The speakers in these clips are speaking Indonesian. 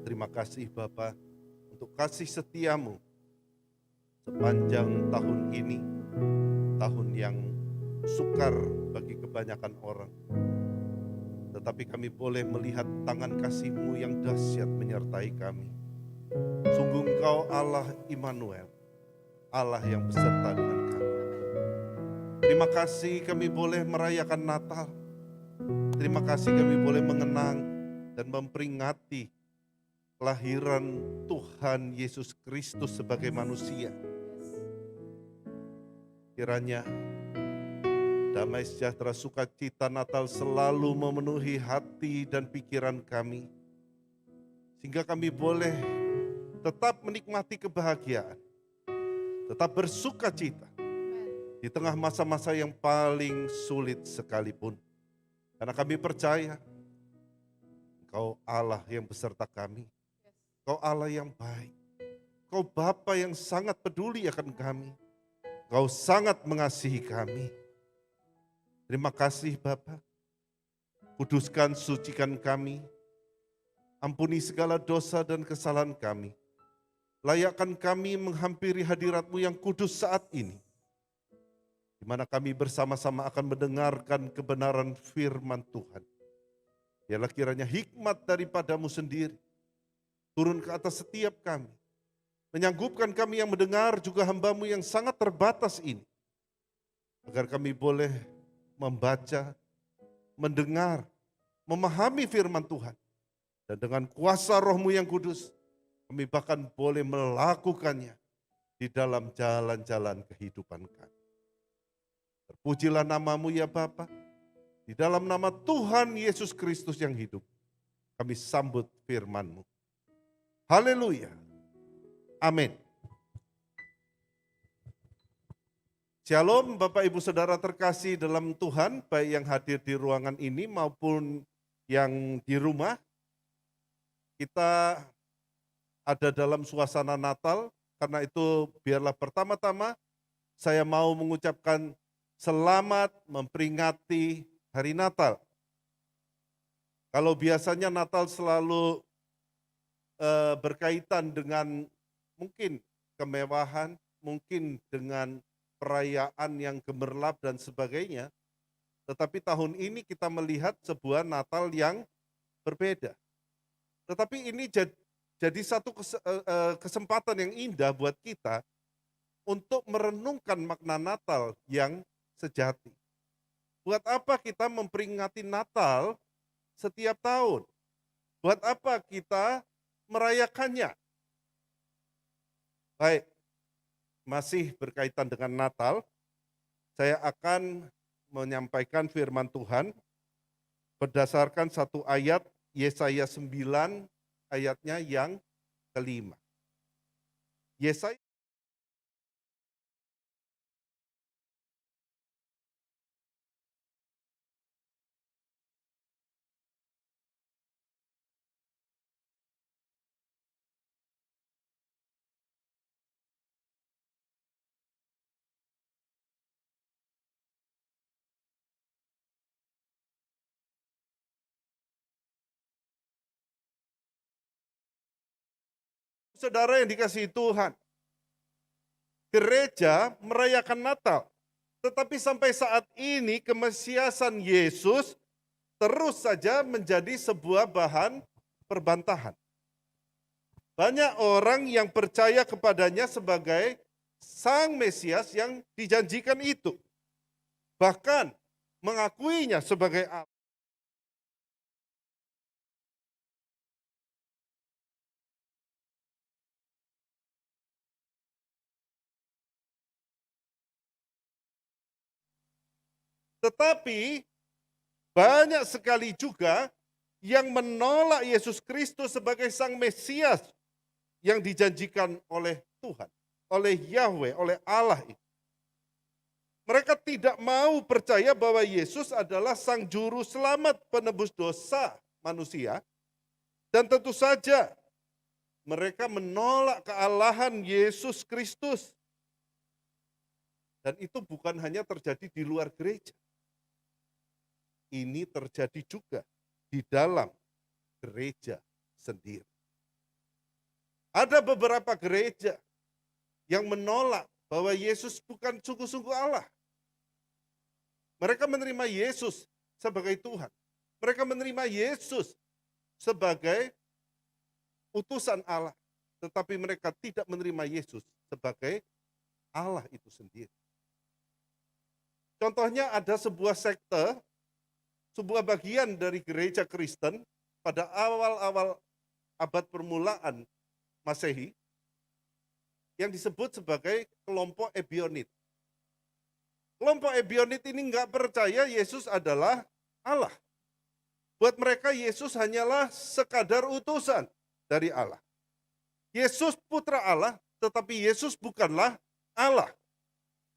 Terima kasih Bapa untuk kasih setiamu sepanjang tahun ini, tahun yang sukar bagi kebanyakan orang. Tetapi kami boleh melihat tangan kasih-Mu yang dahsyat menyertai kami. Sungguh Engkau Allah Immanuel, Allah yang beserta dengan kami. Terima kasih kami boleh merayakan Natal. Terima kasih kami boleh mengenang dan memperingati kelahiran Tuhan Yesus Kristus sebagai manusia. Kiranya damai sejahtera sukacita Natal selalu memenuhi hati dan pikiran kami, sehingga kami boleh tetap menikmati kebahagiaan, tetap bersukacita di tengah masa-masa yang paling sulit sekalipun. Karena kami percaya Engkau Allah yang beserta kami. Engkau Allah yang baik. Engkau Bapa yang sangat peduli akan kami. Engkau sangat mengasihi kami. Terima kasih Bapa. Kuduskan, sucikan kami. Ampuni segala dosa dan kesalahan kami. Layakkan kami menghampiri hadirat-Mu yang kudus saat ini, di mana kami bersama-sama akan mendengarkan kebenaran firman Tuhan. Biarlah kiranya hikmat daripada-Mu sendiri turun ke atas setiap kami, menyanggupkan kami yang mendengar, juga hamba-Mu yang sangat terbatas ini, agar kami boleh membaca, mendengar, memahami firman Tuhan, dan dengan kuasa Roh-Mu yang kudus, kami bahkan boleh melakukannya di dalam jalan-jalan kehidupan kami. Terpujilah nama-Mu ya Bapa. Di dalam nama Tuhan Yesus Kristus yang hidup, kami sambut firman-Mu. Haleluya. Amin. Shalom Bapak Ibu Saudara terkasih dalam Tuhan, baik yang hadir di ruangan ini maupun yang di rumah. Kita ada dalam suasana Natal, karena itu biarlah pertama-tama saya mau mengucapkan selamat memperingati hari Natal. Kalau biasanya Natal selalu berkaitan dengan mungkin kemewahan, mungkin dengan perayaan yang gemerlap dan sebagainya. Tetapi tahun ini kita melihat sebuah Natal yang berbeda. Tetapi ini jadi satu kesempatan yang indah buat kita untuk merenungkan makna Natal yang sejati. Buat apa kita memperingati Natal setiap tahun? Buat apa kita merayakannya? Baik, masih berkaitan dengan Natal, saya akan menyampaikan firman Tuhan berdasarkan satu ayat Yesaya 9 ayatnya yang kelima. Yesaya Saudara yang dikasihi Tuhan, gereja merayakan Natal. Tetapi sampai saat ini kemesiasan Yesus terus saja menjadi sebuah bahan perbantahan. Banyak orang yang percaya kepadanya sebagai Sang Mesias yang dijanjikan itu. Bahkan mengakuinya sebagai Allah. Tetapi banyak sekali juga yang menolak Yesus Kristus sebagai Sang Mesias yang dijanjikan oleh Tuhan, oleh Yahweh, oleh Allah itu. Mereka tidak mau percaya bahwa Yesus adalah Sang Juru Selamat penebus dosa manusia. Dan tentu saja mereka menolak kealahan Yesus Kristus. Dan itu bukan hanya terjadi di luar gereja. Ini terjadi juga di dalam gereja sendiri. Ada beberapa gereja yang menolak bahwa Yesus bukan sungguh-sungguh Allah. Mereka menerima Yesus sebagai Tuhan. Mereka menerima Yesus sebagai utusan Allah. Tetapi mereka tidak menerima Yesus sebagai Allah itu sendiri. Contohnya ada sebuah sekte, sebuah bagian dari gereja Kristen pada awal-awal abad permulaan Masehi yang disebut sebagai kelompok Ebionit. Kelompok Ebionit ini nggak percaya Yesus adalah Allah. Buat mereka Yesus hanyalah sekadar utusan dari Allah. Yesus putra Allah, tetapi Yesus bukanlah Allah.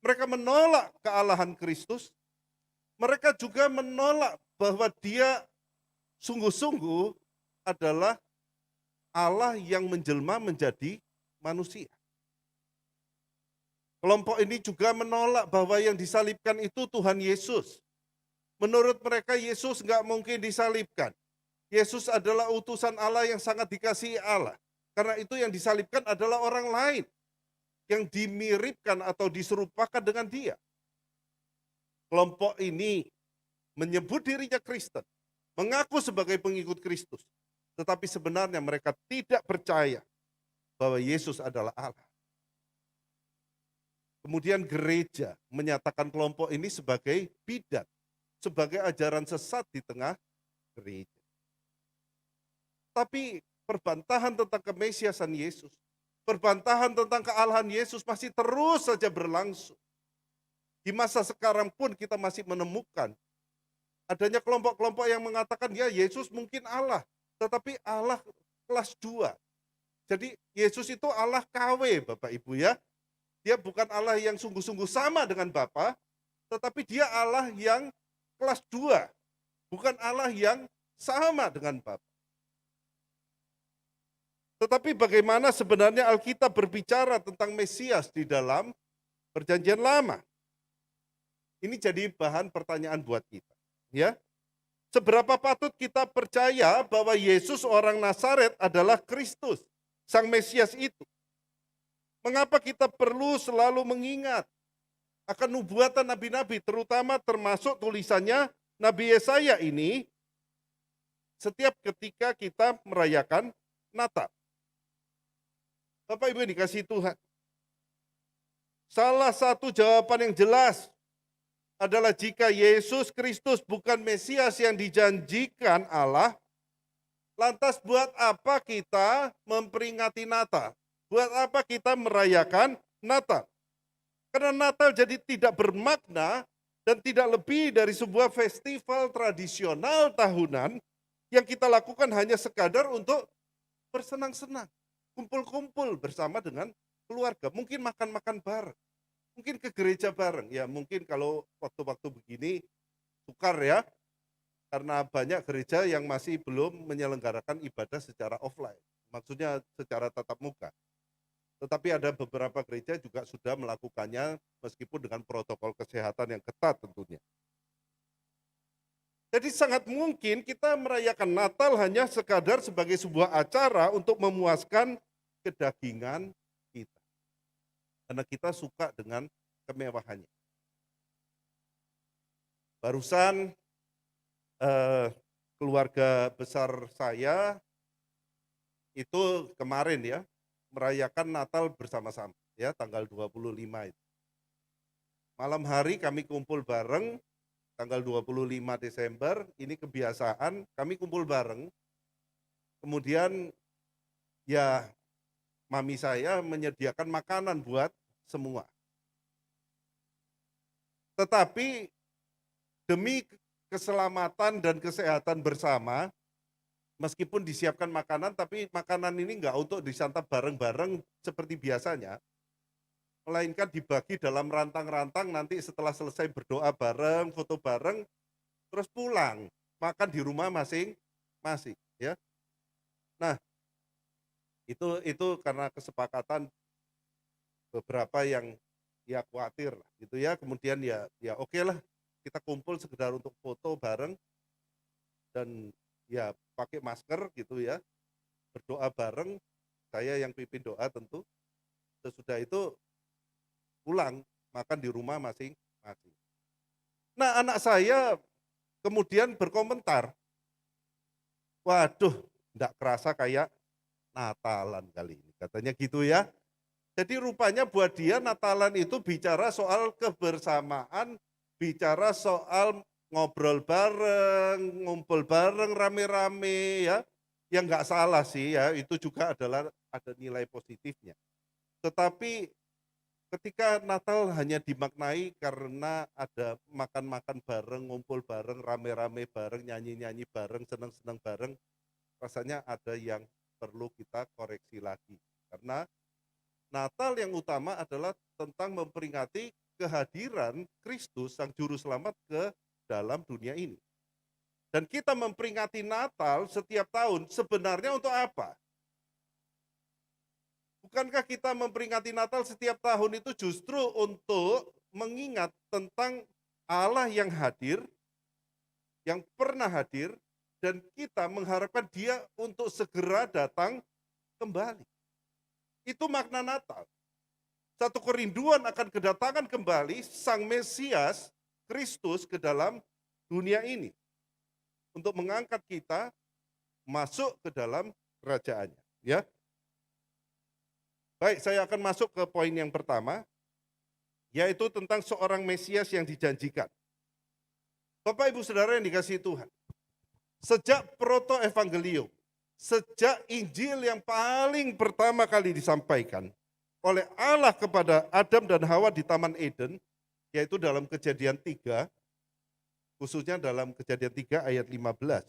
Mereka menolak kealahan Kristus. Mereka juga menolak bahwa dia sungguh-sungguh adalah Allah yang menjelma menjadi manusia. Kelompok ini juga menolak bahwa yang disalibkan itu Tuhan Yesus. Menurut mereka Yesus nggak mungkin disalibkan. Yesus adalah utusan Allah yang sangat dikasihi Allah. Karena itu yang disalibkan adalah orang lain yang dimiripkan atau diserupakan dengan dia. Kelompok ini menyebut dirinya Kristen, mengaku sebagai pengikut Kristus. Tetapi sebenarnya mereka tidak percaya bahwa Yesus adalah Allah. Kemudian gereja menyatakan kelompok ini sebagai bidat, sebagai ajaran sesat di tengah gereja. Tapi perbantahan tentang kemesiasan Yesus, perbantahan tentang kealahan Yesus masih terus saja berlangsung. Di masa sekarang pun kita masih menemukan adanya kelompok-kelompok yang mengatakan ya Yesus mungkin Allah, tetapi Allah kelas 2. Jadi Yesus itu Allah KW Bapak Ibu ya. Dia bukan Allah yang sungguh-sungguh sama dengan Bapa, tetapi dia Allah yang kelas 2. Bukan Allah yang sama dengan Bapa. Tetapi bagaimana sebenarnya Alkitab berbicara tentang Mesias di dalam Perjanjian Lama? Ini jadi bahan pertanyaan buat kita, ya. Seberapa patut kita percaya bahwa Yesus orang Nazaret adalah Kristus, Sang Mesias itu? Mengapa kita perlu selalu mengingat akan nubuatan nabi-nabi, terutama termasuk tulisannya Nabi Yesaya ini, setiap ketika kita merayakan Natal? Bapak Ibu yang dikasihi Tuhan, salah satu jawaban yang jelas adalah jika Yesus Kristus bukan Mesias yang dijanjikan Allah, lantas buat apa kita memperingati Natal? Buat apa kita merayakan Natal? Karena Natal jadi tidak bermakna dan tidak lebih dari sebuah festival tradisional tahunan yang kita lakukan hanya sekadar untuk bersenang-senang, kumpul-kumpul bersama dengan keluarga, mungkin makan-makan bareng, mungkin ke gereja bareng. Ya mungkin kalau waktu-waktu begini sukar ya, karena banyak gereja yang masih belum menyelenggarakan ibadah secara offline, maksudnya secara tatap muka. Tetapi ada beberapa gereja juga sudah melakukannya meskipun dengan protokol kesehatan yang ketat tentunya. Jadi sangat mungkin kita merayakan Natal hanya sekadar sebagai sebuah acara untuk memuaskan kedagingan kita. Karena kita suka dengan kemewahannya. Barusan keluarga besar saya itu kemarin ya, merayakan Natal bersama-sama ya tanggal 25 itu. Malam hari kami kumpul bareng tanggal 25 Desember, ini kebiasaan kami kumpul bareng. Kemudian ya mami saya menyediakan makanan buat semua. Tetapi demi keselamatan dan kesehatan bersama, meskipun disiapkan makanan, tapi makanan ini enggak untuk disantap bareng-bareng seperti biasanya, melainkan dibagi dalam rantang-rantang, nanti setelah selesai berdoa bareng, foto bareng, terus pulang, makan di rumah masing-masing. Ya. Nah, itu karena kesepakatan beberapa yang ya khawatir gitu ya, kemudian ya oke lah, kita kumpul sekedar untuk foto bareng, dan ya pakai masker gitu ya, berdoa bareng, saya yang pimpin doa tentu. Sesudah itu pulang, makan di rumah masing-masing. Nah, anak saya kemudian berkomentar, waduh, enggak kerasa kayak Natalan kali ini, katanya gitu ya. Jadi rupanya buat dia Natalan itu bicara soal kebersamaan, bicara soal ngobrol bareng, ngumpul bareng rame-rame ya. Yang enggak salah sih ya, itu juga adalah ada nilai positifnya. Tetapi ketika Natal hanya dimaknai karena ada makan-makan bareng, ngumpul bareng, rame-rame bareng, nyanyi-nyanyi bareng, seneng-seneng bareng, rasanya ada yang perlu kita koreksi lagi. Karena Natal yang utama adalah tentang memperingati kehadiran Kristus Sang Juru Selamat ke dalam dunia ini. Dan kita memperingati Natal setiap tahun sebenarnya untuk apa? Bukankah kita memperingati Natal setiap tahun itu justru untuk mengingat tentang Allah yang hadir, yang pernah hadir, dan kita mengharapkan Dia untuk segera datang kembali. Itu makna Natal. Satu kerinduan akan kedatangan kembali Sang Mesias, Kristus ke dalam dunia ini. Untuk mengangkat kita masuk ke dalam kerajaannya. Ya. Baik, saya akan masuk ke poin yang pertama, yaitu tentang seorang Mesias yang dijanjikan. Bapak Ibu Saudara yang dikasihi Tuhan, sejak proto-evangelium, sejak Injil yang paling pertama kali disampaikan oleh Allah kepada Adam dan Hawa di Taman Eden, yaitu dalam Kejadian 3, khususnya dalam Kejadian 3 ayat 15.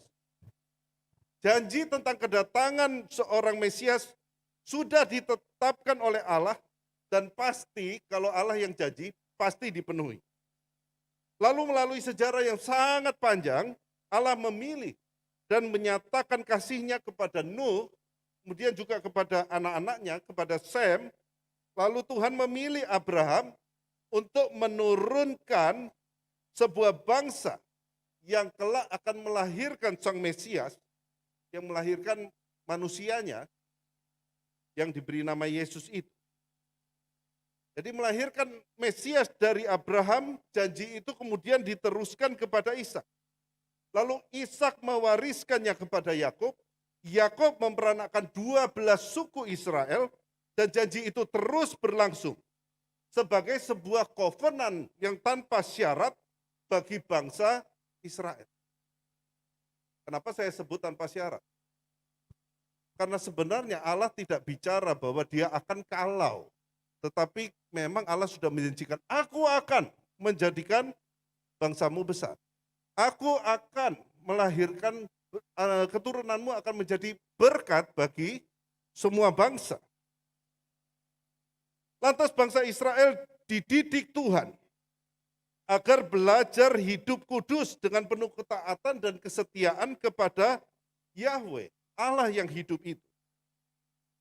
Janji tentang kedatangan seorang Mesias sudah ditetapkan oleh Allah dan pasti kalau Allah yang janji pasti dipenuhi. Lalu melalui sejarah yang sangat panjang, Allah memilih dan menyatakan kasih-Nya kepada Nuh, kemudian juga kepada anak-anaknya, kepada Sem. Lalu Tuhan memilih Abraham untuk menurunkan sebuah bangsa yang kelak akan melahirkan Sang Mesias, yang melahirkan manusianya, yang diberi nama Yesus itu. Jadi melahirkan Mesias dari Abraham, janji itu kemudian diteruskan kepada Ishak. Lalu Ishak mewariskannya kepada Yakub. Yakub memperanakkan 12 suku Israel dan janji itu terus berlangsung sebagai sebuah covenant yang tanpa syarat bagi bangsa Israel. Kenapa saya sebut tanpa syarat? Karena sebenarnya Allah tidak bicara bahwa Dia akan kalau, tetapi memang Allah sudah menjanjikan, aku akan menjadikan bangsamu besar. Aku akan melahirkan, keturunanmu akan menjadi berkat bagi semua bangsa. Lantas bangsa Israel dididik Tuhan agar belajar hidup kudus dengan penuh ketaatan dan kesetiaan kepada Yahweh, Allah yang hidup itu.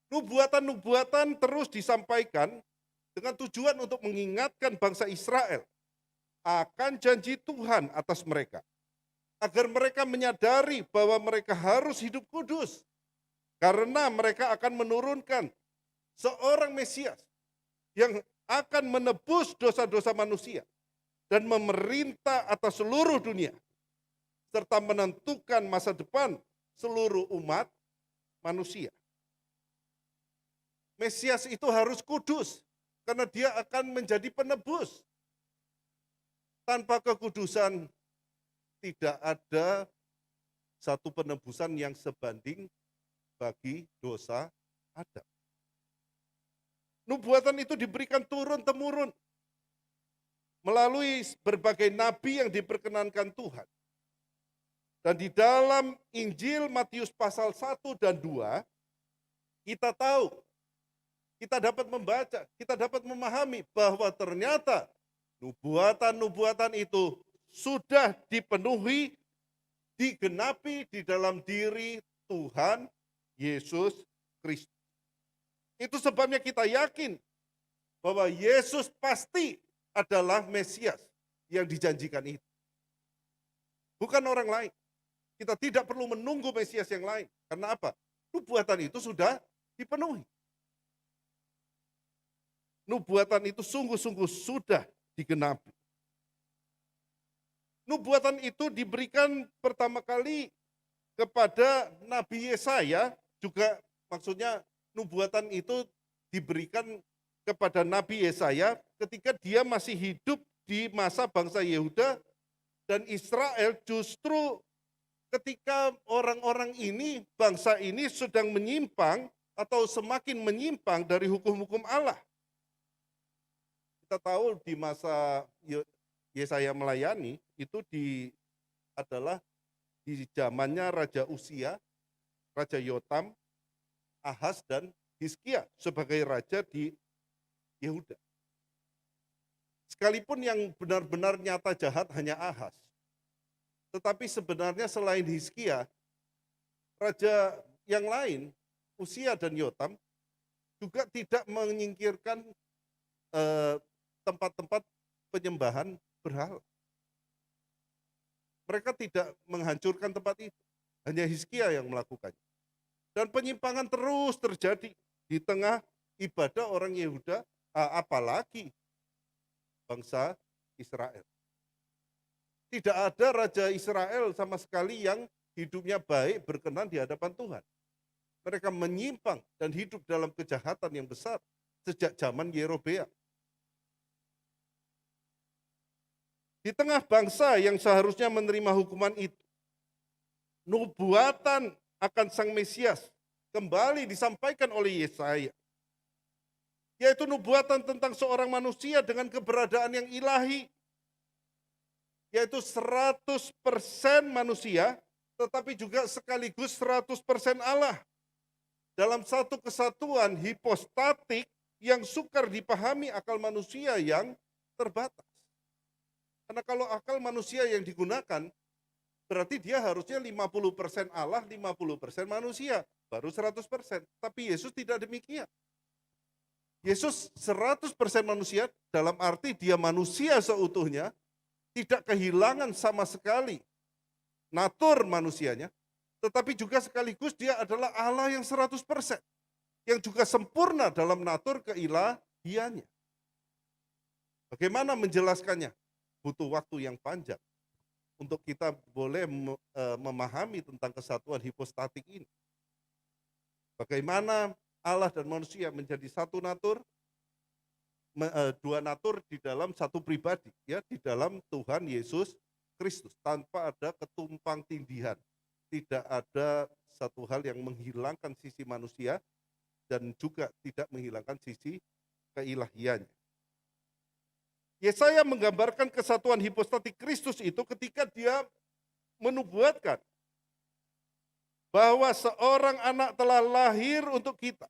Nubuatan-nubuatan terus disampaikan dengan tujuan untuk mengingatkan bangsa Israel akan janji Tuhan atas mereka. Agar mereka menyadari bahwa mereka harus hidup kudus. Karena mereka akan menurunkan seorang Mesias yang akan menebus dosa-dosa manusia dan memerintah atas seluruh dunia. Serta menentukan masa depan seluruh umat manusia. Mesias itu harus kudus karena dia akan menjadi penebus. Tanpa kekudusan tidak ada satu penebusan yang sebanding bagi dosa Adam. Nubuatan itu diberikan turun-temurun melalui berbagai nabi yang diperkenankan Tuhan. Dan di dalam Injil Matius pasal 1 dan 2, kita tahu, kita dapat membaca, kita dapat memahami bahwa ternyata nubuatan-nubuatan itu sudah dipenuhi, digenapi di dalam diri Tuhan Yesus Kristus. Itu sebabnya kita yakin bahwa Yesus pasti adalah Mesias yang dijanjikan itu. Bukan orang lain. Kita tidak perlu menunggu Mesias yang lain. Karena apa? Nubuatan itu sudah dipenuhi. nubuatan itu sungguh-sungguh sudah digenapi. Nubuatan itu diberikan pertama kali kepada Nabi Yesaya, juga maksudnya nubuatan itu diberikan kepada Nabi Yesaya ketika dia masih hidup di masa bangsa Yehuda dan Israel, justru ketika orang-orang ini, bangsa ini sedang menyimpang atau semakin menyimpang dari hukum-hukum Allah. Kita tahu di masa Yesaya melayani itu adalah di zamannya Raja Usia, Raja Yotam, Ahaz, dan Hizkia sebagai raja di Yehuda. Sekalipun yang benar-benar nyata jahat hanya Ahaz, tetapi sebenarnya selain Hizkia, raja yang lain, Usia dan Yotam, juga tidak menyingkirkan tempat-tempat penyembahan berhala. Mereka tidak menghancurkan tempat itu, hanya Hizkia yang melakukannya. Dan penyimpangan terus terjadi di tengah ibadah orang Yehuda, apalagi bangsa Israel. Tidak ada raja Israel sama sekali yang hidupnya baik, berkenan di hadapan Tuhan. Mereka menyimpang dan hidup dalam kejahatan yang besar sejak zaman Yerobeam. Di tengah bangsa yang seharusnya menerima hukuman itu, nubuatan akan Sang Mesias kembali disampaikan oleh Yesaya. Yaitu nubuatan tentang seorang manusia dengan keberadaan yang ilahi. Yaitu 100% manusia, tetapi juga sekaligus 100% Allah. Dalam satu kesatuan hipostatik yang sukar dipahami akal manusia yang terbatas. Karena kalau akal manusia yang digunakan, berarti dia harusnya 50% Allah, 50% manusia, baru 100%. Tapi Yesus tidak demikian. Yesus 100% manusia dalam arti dia manusia seutuhnya, tidak kehilangan sama sekali natur manusianya, tetapi juga sekaligus dia adalah Allah yang 100%, yang juga sempurna dalam natur keilahiannya. Bagaimana menjelaskannya? Butuh waktu yang panjang untuk kita boleh memahami tentang kesatuan hipostatik ini. Bagaimana Allah dan manusia menjadi satu natur, dua natur di dalam satu pribadi, ya, di dalam Tuhan Yesus Kristus, tanpa ada ketumpang tindihan. Tidak ada satu hal yang menghilangkan sisi manusia dan juga tidak menghilangkan sisi keilahiannya. Yesaya menggambarkan kesatuan hipostatik Kristus itu ketika dia menubuatkan bahwa seorang anak telah lahir untuk kita.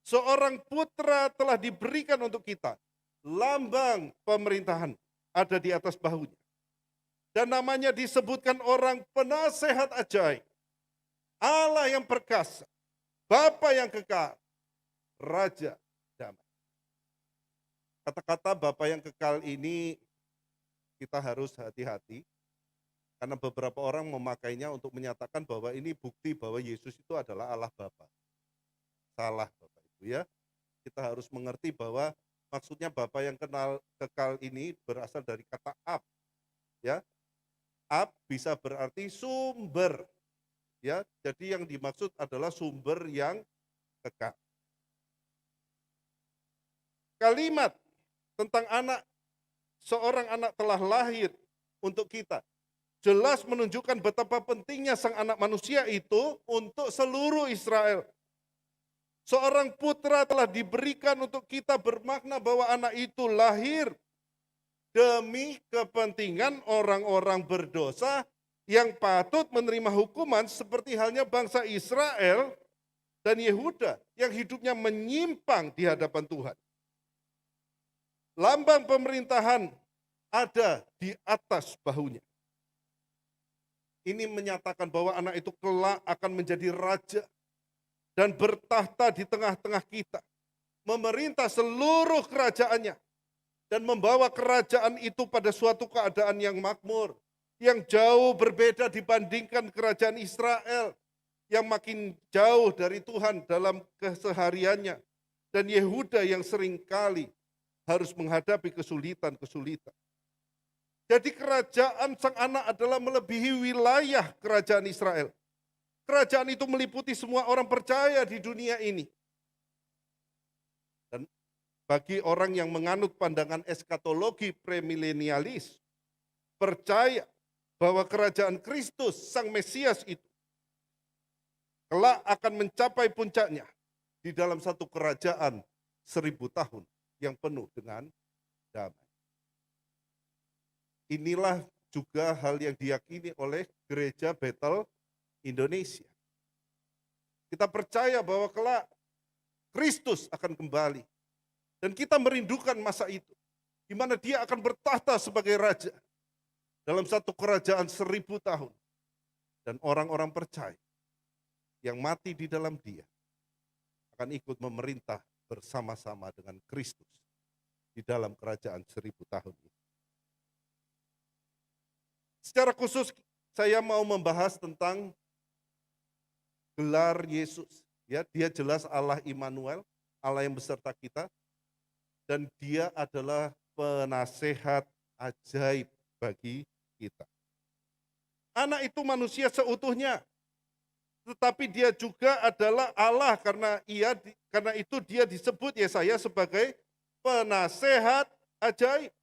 Seorang putra telah diberikan untuk kita. Lambang pemerintahan ada di atas bahunya. Dan namanya disebutkan orang penasehat ajaib. Allah yang perkasa. Bapa yang kekal. Raja damai. Kata-kata Bapa yang kekal ini kita harus hati-hati. Karena beberapa orang memakainya untuk menyatakan bahwa ini bukti bahwa Yesus itu adalah Allah Bapa. Salah Bapak Ibu ya. Kita harus mengerti bahwa maksudnya Bapa yang kekal ini berasal dari kata ab. Ya. Ab bisa berarti sumber. Ya, jadi yang dimaksud adalah sumber yang kekal. Kalimat tentang seorang anak telah lahir untuk kita, jelas menunjukkan betapa pentingnya sang anak manusia itu untuk seluruh Israel. Seorang putra telah diberikan untuk kita, bermakna bahwa anak itu lahir demi kepentingan orang-orang berdosa yang patut menerima hukuman seperti halnya bangsa Israel dan Yehuda yang hidupnya menyimpang di hadapan Tuhan. Lambang pemerintahan ada di atas bahunya. Ini menyatakan bahwa anak itu kelak akan menjadi raja dan bertahta di tengah-tengah kita, memerintah seluruh kerajaannya dan membawa kerajaan itu pada suatu keadaan yang makmur, yang jauh berbeda dibandingkan kerajaan Israel yang makin jauh dari Tuhan dalam kesehariannya, dan Yehuda yang seringkali harus menghadapi kesulitan-kesulitan. Jadi kerajaan sang anak adalah melebihi wilayah kerajaan Israel. Kerajaan itu meliputi semua orang percaya di dunia ini. Dan bagi orang yang menganut pandangan eskatologi premilenialis, percaya bahwa kerajaan Kristus, Sang Mesias itu, kelak akan mencapai puncaknya di dalam satu kerajaan 1000 tahun yang penuh dengan damai. Inilah juga hal yang diyakini oleh Gereja Bethel Indonesia. Kita percaya bahwa kelak Kristus akan kembali. Dan kita merindukan masa itu, di mana dia akan bertahta sebagai raja dalam satu kerajaan 1000 tahun. Dan orang-orang percaya yang mati di dalam dia akan ikut memerintah bersama-sama dengan Kristus di dalam kerajaan 1000 tahun ini. Secara khusus saya mau membahas tentang gelar Yesus. Ya, dia jelas Allah Immanuel, Allah yang beserta kita, dan dia adalah penasehat ajaib bagi kita. Anak itu manusia seutuhnya, tetapi dia juga adalah Allah karena itu dia disebut Yesaya sebagai penasehat ajaib.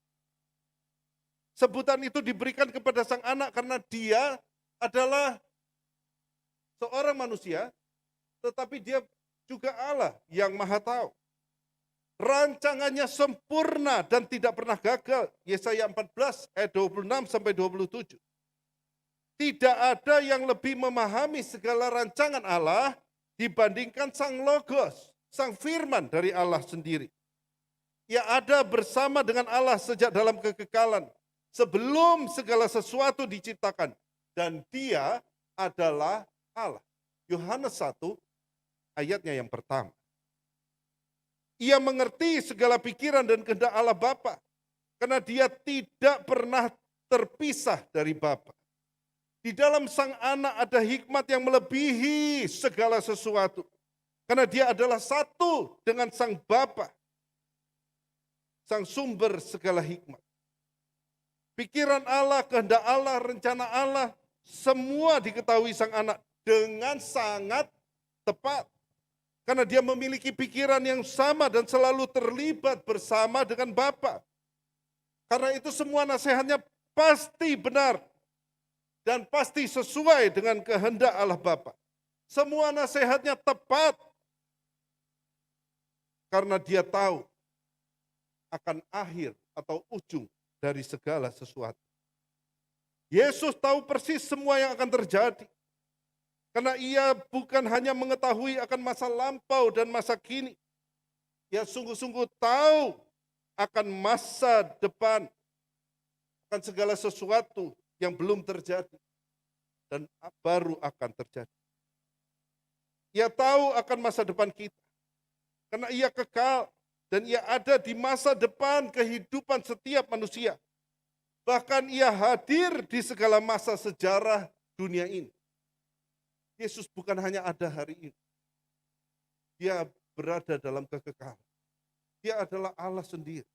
Sebutan itu diberikan kepada sang anak karena dia adalah seorang manusia, tetapi dia juga Allah yang maha tahu. Rancangannya sempurna dan tidak pernah gagal. Yesaya 14 ayat 26 sampai 27. Tidak ada yang lebih memahami segala rancangan Allah dibandingkan Sang Logos, Sang Firman dari Allah sendiri. Ia ada bersama dengan Allah sejak dalam kekekalan, sebelum segala sesuatu diciptakan. Dan dia adalah Allah. Yohanes 1 ayatnya yang pertama. Ia mengerti segala pikiran dan kehendak Allah Bapa, karena dia tidak pernah terpisah dari Bapa. Di dalam sang anak ada hikmat yang melebihi segala sesuatu, karena dia adalah satu dengan sang Bapa, sang sumber segala hikmat. Pikiran Allah, kehendak Allah, rencana Allah, semua diketahui sang anak dengan sangat tepat. Karena dia memiliki pikiran yang sama dan selalu terlibat bersama dengan Bapa. Karena itu semua nasihatnya pasti benar dan pasti sesuai dengan kehendak Allah Bapa. Semua nasihatnya tepat karena dia tahu akan akhir atau ujung dari segala sesuatu. Yesus tahu persis semua yang akan terjadi. Karena ia bukan hanya mengetahui akan masa lampau dan masa kini. Ia sungguh-sungguh tahu akan masa depan, akan segala sesuatu yang belum terjadi dan baru akan terjadi. Ia tahu akan masa depan kita, karena ia kekal dan ia ada di masa depan kehidupan setiap manusia. Bahkan ia hadir di segala masa sejarah dunia ini. Yesus bukan hanya ada hari ini. Dia berada dalam kekekalan. Dia adalah Allah sendiri.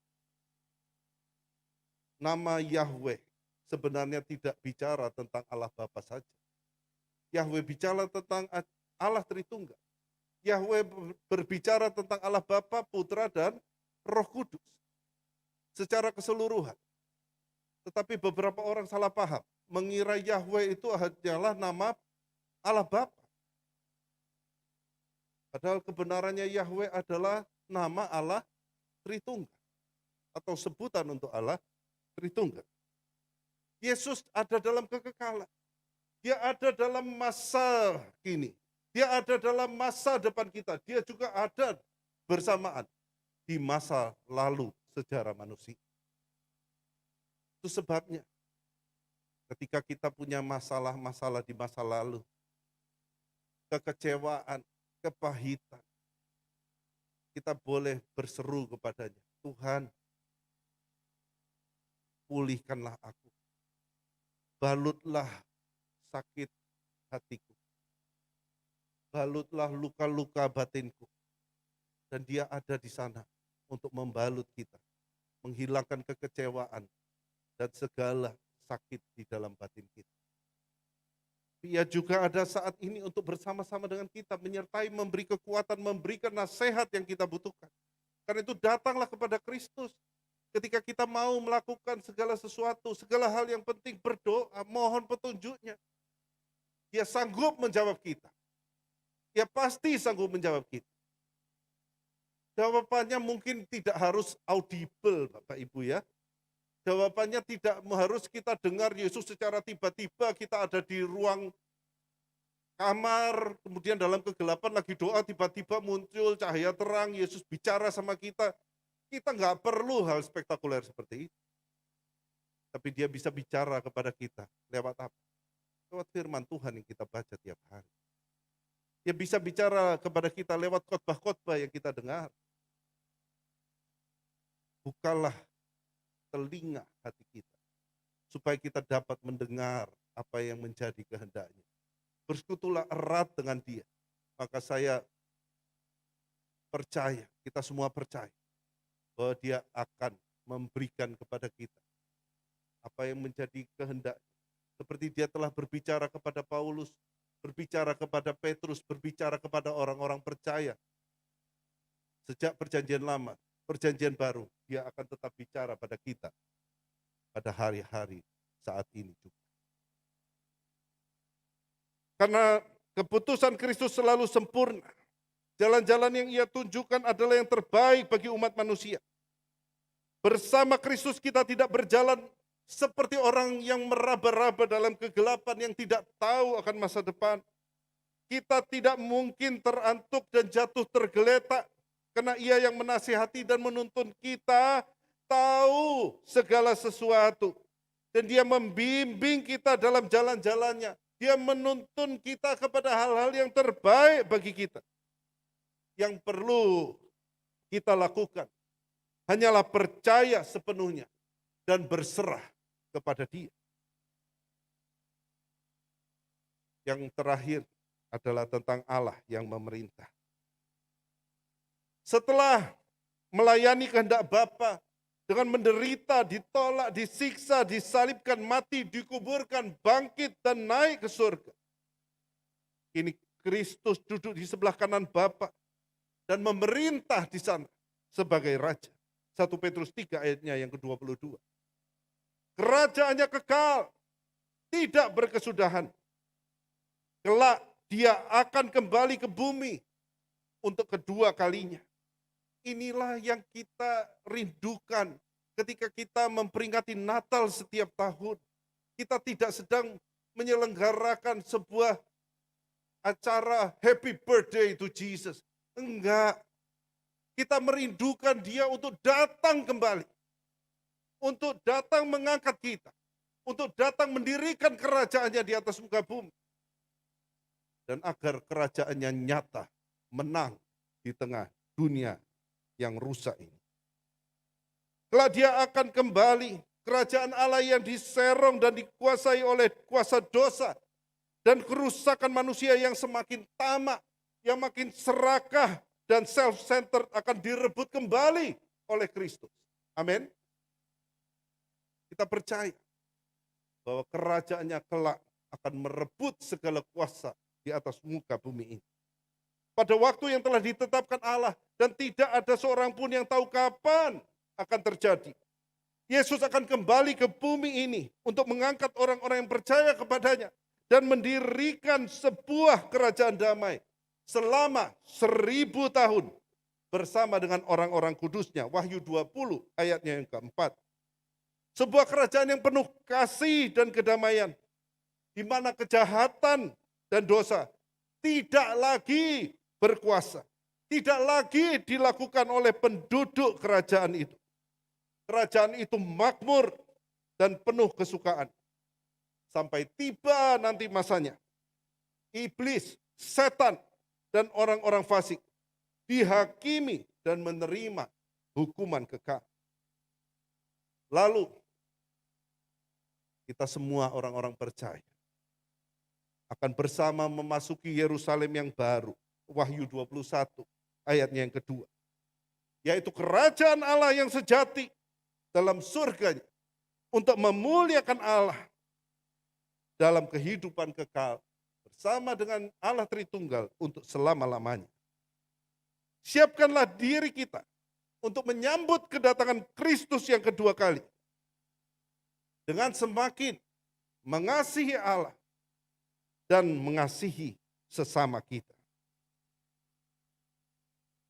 Nama Yahweh sebenarnya tidak bicara tentang Allah Bapa saja. Yahweh bicara tentang Allah Tritunggal. Yahweh berbicara tentang Allah Bapa, Putra, dan Roh Kudus. Secara keseluruhan. Tetapi beberapa orang salah paham. Mengira Yahweh itu adalah nama Allah Bapa. Padahal kebenarannya Yahweh adalah nama Allah Tritunggal. Atau sebutan untuk Allah Tritunggal. Yesus ada dalam kekekalan. Dia ada dalam masa kini. Dia ada dalam masa depan kita. Dia juga ada bersamaan di masa lalu sejarah manusia. Itu sebabnya ketika kita punya masalah-masalah di masa lalu, kekecewaan, kepahitan, kita boleh berseru kepadanya, Tuhan, pulihkanlah aku, balutlah sakit hatiku, balutlah luka-luka batinku, Dan dia ada di sana untuk membalut kita, menghilangkan kekecewaan dan segala sakit di dalam batin kita. Ia juga ada saat ini untuk bersama-sama dengan kita, menyertai, memberi kekuatan, memberikan nasihat yang kita butuhkan. Karena itu datanglah kepada Kristus. Ketika kita mau melakukan segala sesuatu, segala hal yang penting, berdoa, mohon petunjuknya. Dia sanggup menjawab kita. Dia pasti sanggup menjawab kita. Jawabannya mungkin tidak harus audible, Bapak Ibu ya. Jawabannya tidak harus kita dengar Yesus secara tiba-tiba, kita ada di ruang kamar, kemudian dalam kegelapan lagi doa, tiba-tiba muncul cahaya terang, Yesus bicara sama kita. Kita nggak perlu hal spektakuler seperti itu. Tapi dia bisa bicara kepada kita lewat apa? Lewat firman Tuhan yang kita baca tiap hari. Dia bisa bicara kepada kita lewat khotbah-khotbah yang kita dengar. Bukalah telinga hati kita, supaya kita dapat mendengar apa yang menjadi kehendaknya. Bersekutulah erat dengan dia. Maka saya percaya, kita semua percaya, bahwa dia akan memberikan kepada kita apa yang menjadi kehendaknya. Seperti dia telah berbicara kepada Paulus, berbicara kepada Petrus, berbicara kepada orang-orang percaya. Sejak perjanjian lama, perjanjian baru, dia akan tetap bicara pada kita pada hari-hari saat ini juga. Karena keputusan Kristus selalu sempurna. Jalan-jalan yang ia tunjukkan adalah yang terbaik bagi umat manusia. Bersama Kristus kita tidak berjalan seperti orang yang meraba-raba dalam kegelapan yang tidak tahu akan masa depan. Kita tidak mungkin terantuk dan jatuh tergeletak. Karena ia yang menasihati dan menuntun kita tahu segala sesuatu. Dan dia membimbing kita dalam jalan-jalannya. Dia menuntun kita kepada hal-hal yang terbaik bagi kita. Yang perlu kita lakukan hanyalah percaya sepenuhnya dan berserah kepada dia. Yang terakhir adalah tentang Allah yang memerintah. Setelah melayani kehendak Bapa dengan menderita, ditolak, disiksa, disalibkan, mati, dikuburkan, bangkit dan naik ke surga. Ini Kristus duduk di sebelah kanan Bapa dan memerintah di sana sebagai raja. 1 Petrus 3 ayatnya yang ke-22. Kerajaannya kekal, tidak berkesudahan. Kelak dia akan kembali ke bumi untuk kedua kalinya. Inilah yang kita rindukan ketika kita memperingati Natal setiap tahun. Kita tidak sedang menyelenggarakan sebuah acara happy birthday to Jesus. Enggak. Kita merindukan dia untuk datang kembali. Untuk datang mengangkat kita. Untuk datang mendirikan kerajaannya di atas muka bumi. Dan agar kerajaannya nyata, menang di tengah dunia yang rusak ini. Kelak dia akan kembali, kerajaan Allah yang diserong dan dikuasai oleh kuasa dosa dan kerusakan manusia yang semakin tamak, yang makin serakah dan self-centered akan direbut kembali oleh Kristus. Amin. Kita percaya bahwa kerajaannya kelak akan merebut segala kuasa di atas muka bumi ini. Pada waktu yang telah ditetapkan Allah dan tidak ada seorang pun yang tahu kapan akan terjadi. Yesus akan kembali ke bumi ini untuk mengangkat orang-orang yang percaya kepadanya dan mendirikan sebuah kerajaan damai selama 1000 tahun bersama dengan orang-orang kudusnya. Wahyu 20 ayatnya yang keempat. Sebuah kerajaan yang penuh kasih dan kedamaian, di mana kejahatan dan dosa tidak lagi berkuasa. Tidak lagi dilakukan oleh penduduk kerajaan itu. Kerajaan itu makmur dan penuh kesukaan. Sampai tiba nanti masanya. Iblis, setan, dan orang-orang fasik dihakimi dan menerima hukuman kekal. Lalu, kita semua orang-orang percaya akan bersama memasuki Yerusalem yang baru. Wahyu 21 ayatnya yang kedua. yaitu kerajaan Allah yang sejati dalam surganya, untuk memuliakan Allah dalam kehidupan kekal bersama dengan Allah Tritunggal untuk selama-lamanya. Siapkanlah diri kita untuk menyambut kedatangan Kristus yang kedua kali dengan semakin mengasihi Allah dan mengasihi sesama kita.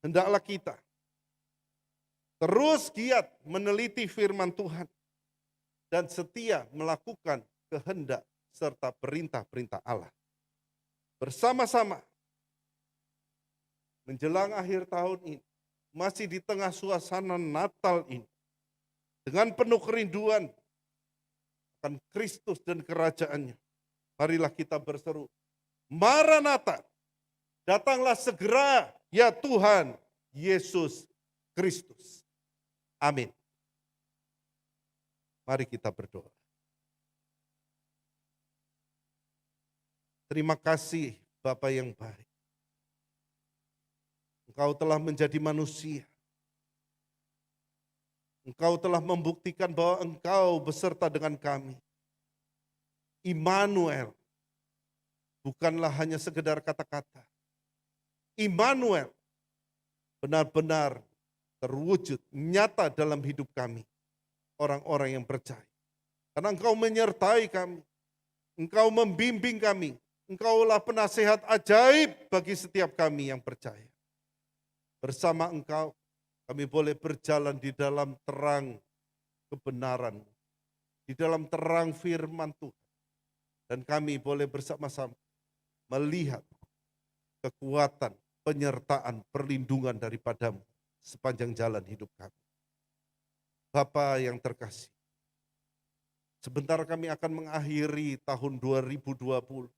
Hendaklah kita terus giat meneliti firman Tuhan dan setia melakukan kehendak serta perintah-perintah Allah. Bersama-sama menjelang akhir tahun ini, masih di tengah suasana Natal ini, dengan penuh kerinduan akan Kristus dan kerajaannya, marilah kita berseru, Maranatha, datanglah segera ya Tuhan Yesus Kristus. Amin. Mari kita berdoa. Terima kasih Bapa yang baik. Engkau telah menjadi manusia. Engkau telah membuktikan bahwa Engkau beserta dengan kami. Immanuel, bukanlah hanya sekedar kata-kata. Immanuel benar-benar terwujud nyata dalam hidup kami. Orang-orang yang percaya. Karena Engkau menyertai kami. Engkau membimbing kami. Engkaulah penasehat ajaib bagi setiap kami yang percaya. Bersama Engkau, kami boleh berjalan di dalam terang kebenaran, di dalam terang firman Tuhan. Dan kami boleh bersama-sama melihat kekuatan, penyertaan, perlindungan daripadamu sepanjang jalan hidup kami. Bapa yang terkasih, sebentar kami akan mengakhiri tahun 2020.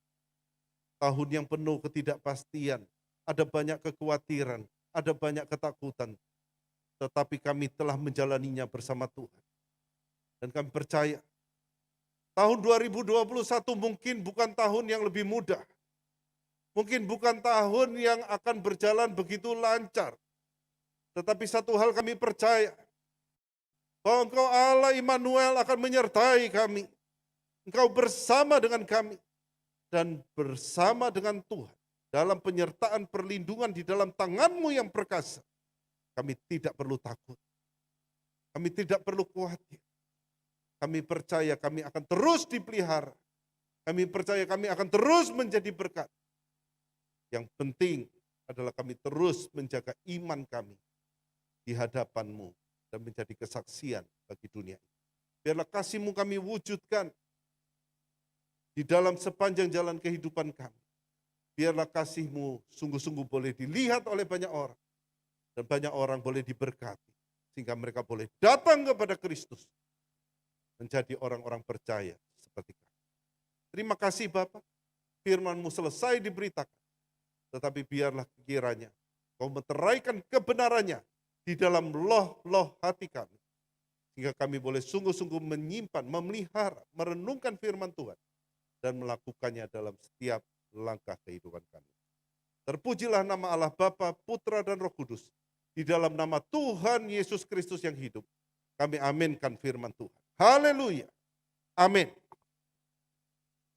Tahun yang penuh ketidakpastian, ada banyak kekhawatiran, ada banyak ketakutan. Tetapi kami telah menjalaninya bersama Tuhan. Dan kami percaya, tahun 2021 mungkin bukan tahun yang lebih mudah. Mungkin bukan tahun yang akan berjalan begitu lancar. Tetapi satu hal kami percaya, bahwa Engkau Allah Immanuel akan menyertai kami. Engkau bersama dengan kami. Dan bersama dengan Tuhan. Dalam penyertaan perlindungan di dalam tangan-Mu yang perkasa. Kami tidak perlu takut. Kami tidak perlu khawatir. Kami percaya kami akan terus dipelihara. Kami percaya kami akan terus menjadi berkat. Yang penting adalah kami terus menjaga iman kami di hadapan-Mu. Dan menjadi kesaksian bagi dunia ini. Biarlah kasih-Mu kami wujudkan di dalam sepanjang jalan kehidupan kami. Biarlah kasih-Mu sungguh-sungguh boleh dilihat oleh banyak orang. Dan banyak orang boleh diberkati. Sehingga mereka boleh datang kepada Kristus. Menjadi orang-orang percaya seperti kami. Terima kasih Bapak. Firman-Mu selesai diberitakan. Tetapi biarlah kiranya Kau meteraikan kebenarannya di dalam loh-loh hati kami. Sehingga kami boleh sungguh-sungguh menyimpan, memelihara, merenungkan firman Tuhan. Dan melakukannya dalam setiap langkah kehidupan kami. Terpujilah nama Allah Bapa, Putra dan Roh Kudus. Di dalam nama Tuhan Yesus Kristus yang hidup. Kami aminkan firman Tuhan. Haleluya. Amin.